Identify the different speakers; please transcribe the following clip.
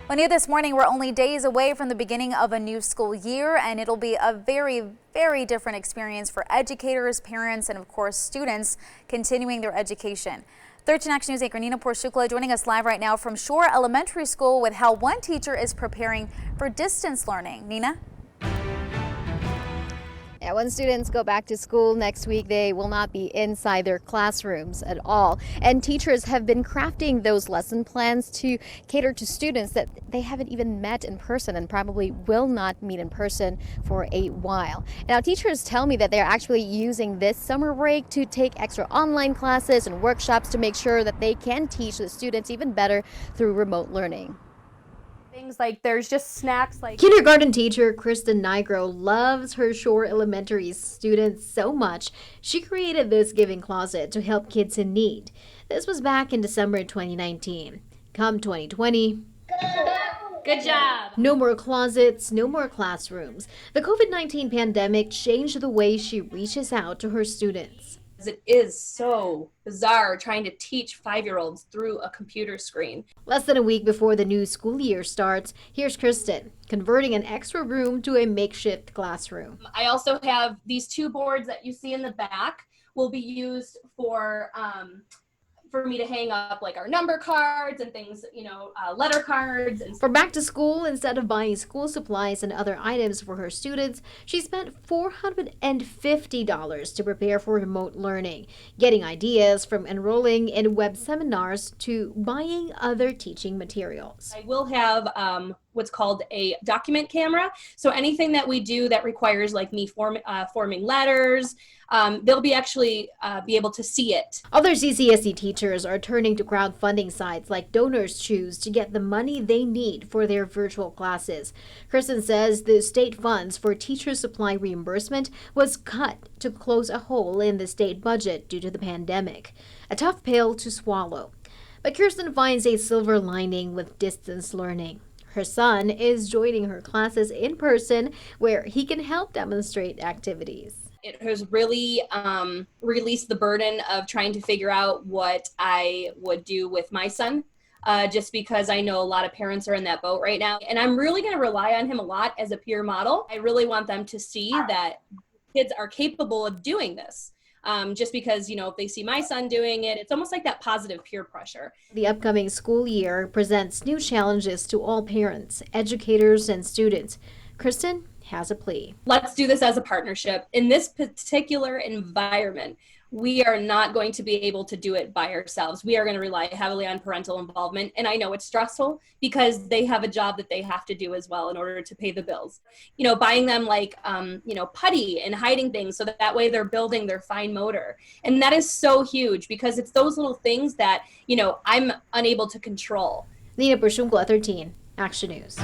Speaker 1: Well, new this morning, we're only days away from the beginning of a new school year, and it'll be a very different experience for educators, parents, and of course, students continuing their education. 13 Action News anchor Nina Porshukla joining us live right now from Shore Elementary School with how one teacher is preparing for distance learning. Nina?
Speaker 2: Yeah, when students go back to school next week, they will not be inside their classrooms at all. And teachers have been crafting those lesson plans to cater to students that they haven't even met in person and probably will not meet in person for a while. Now, teachers tell me that they're actually using this summer break to take extra online classes and workshops to make sure that they can teach the students even better through remote learning.
Speaker 3: Things like there's just snacks like
Speaker 2: Kindergarten teacher Kristen Nigro loves her Shore Elementary students so much, she created this giving closet to help kids in need. This was back in December 2019. Come 2020,
Speaker 3: good job.
Speaker 2: no more closets, no more classrooms. The COVID-19 pandemic changed the way she reaches out to her students.
Speaker 4: It is so bizarre trying to teach 5-year-olds through a computer screen.
Speaker 2: Less than a week before the new school year starts, here's Kristen converting an extra room to a makeshift classroom.
Speaker 4: I also have these 2 boards that you see in the back will be used for me to hang up like our number cards and things, letter cards. And
Speaker 2: For back to school, instead of buying school supplies and other items for her students, she spent $450 to prepare for remote learning, getting ideas from enrolling in web seminars to buying other teaching materials.
Speaker 4: I will have what's called a document camera. So anything that we do that requires like me forming letters, they'll be actually be able to see it.
Speaker 2: Other CCSE teachers are turning to crowdfunding sites like Donors Choose to get the money they need for their virtual classes. Kristen says the state funds for teacher supply reimbursement was cut to close a hole in the state budget due to the pandemic. A tough pill to swallow. But Kirsten finds a silver lining with distance learning. Her son is joining her classes in person where he can help demonstrate activities.
Speaker 4: It has really released the burden of trying to figure out what I would do with my son, just because I know a lot of parents are in that boat right now. And I'm really going to rely on him a lot as a peer model. I really want them to see that kids are capable of doing this. Just because, if they see my son doing it, it's almost like that positive peer pressure.
Speaker 2: The upcoming school year presents new challenges to all parents, educators, and students. Kristen has a plea.
Speaker 4: Let's do this as a partnership. In this particular environment, we are not going to be able to do it by ourselves. We are going to rely heavily on parental involvement. And I know it's stressful because they have a job that they have to do as well in order to pay the bills. Buying them like, putty and hiding things so that way they're building their fine motor. And that is so huge because it's those little things that, I'm unable to control.
Speaker 2: Nina Porshukla, 13 Action News.